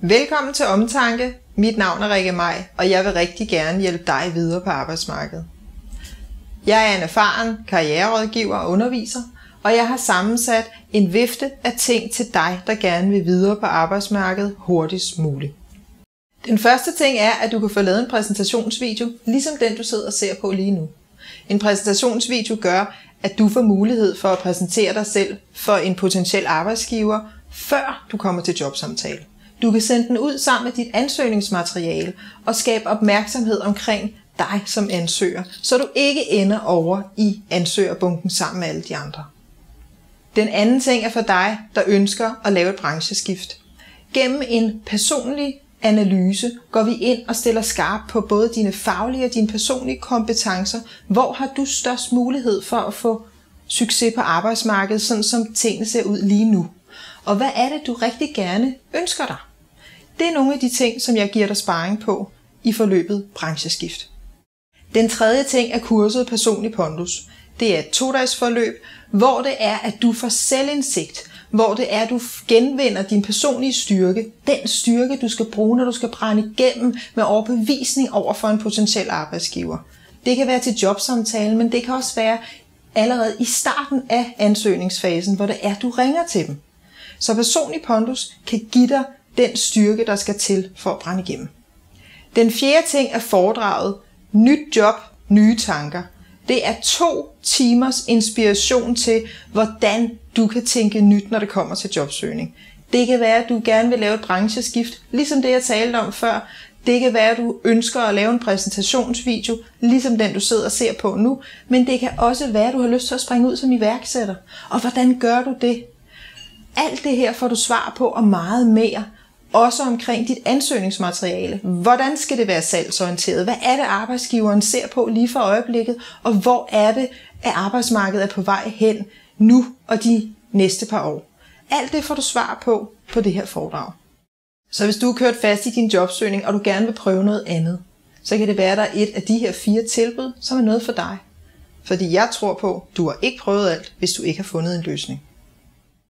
Velkommen til Omtanke. Mit navn er Rikke Maj, og jeg vil rigtig gerne hjælpe dig videre på arbejdsmarkedet. Jeg er en erfaren karriererådgiver og underviser, og jeg har sammensat en vifte af ting til dig, der gerne vil videre på arbejdsmarkedet hurtigst muligt. Den første ting er, at du kan få lavet en præsentationsvideo, ligesom den du sidder og ser på lige nu. En præsentationsvideo gør, at du får mulighed for at præsentere dig selv for en potentiel arbejdsgiver, før du kommer til jobsamtale. Du kan sende den ud sammen med dit ansøgningsmateriale og skabe opmærksomhed omkring dig som ansøger, så du ikke ender over i ansøgerbunken sammen med alle de andre. Den anden ting er for dig, der ønsker at lave et brancheskift. Gennem en personlig analyse går vi ind og stiller skarp på både dine faglige og dine personlige kompetencer. Hvor har du størst mulighed for at få succes på arbejdsmarkedet, sådan som tingene ser ud lige nu? Og hvad er det, du rigtig gerne ønsker dig? Det er nogle af de ting, som jeg giver dig sparring på i forløbet brancheskift. Den tredje ting er kurset Personlig Pondus. Det er et 2-dages forløb, hvor det er, at du får selvindsigt, hvor det er, at du genvinder din personlige styrke, den styrke, du skal bruge, når du skal brænde igennem med overbevisning over for en potentiel arbejdsgiver. Det kan være til jobsamtalen, men det kan også være allerede i starten af ansøgningsfasen, hvor det er, du ringer til dem. Så Personlig Pondus kan give dig den styrke, der skal til for at brænde igennem. Den fjerde ting er foredraget Nyt job, nye tanker. Det er 2 timers inspiration til, hvordan du kan tænke nyt, når det kommer til jobsøgning. Det kan være, at du gerne vil lave et brancheskift, ligesom det jeg talte om før. Det kan være, at du ønsker at lave en præsentationsvideo, ligesom den du sidder og ser på nu. Men det kan også være, at du har lyst til at springe ud som iværksætter. Og hvordan gør du det? Alt det her får du svar på og meget mere. Også omkring dit ansøgningsmateriale. Hvordan skal det være salgsorienteret? Hvad er det, arbejdsgiveren ser på lige for øjeblikket? Og hvor er det, at arbejdsmarkedet er på vej hen nu og de næste par år? Alt det får du svar på det her foredrag. Så hvis du er kørt fast i din jobsøgning, og du gerne vil prøve noget andet, så kan det være, at der er et af de her 4 tilbud, som er noget for dig. Fordi jeg tror på, at du har ikke prøvet alt, hvis du ikke har fundet en løsning.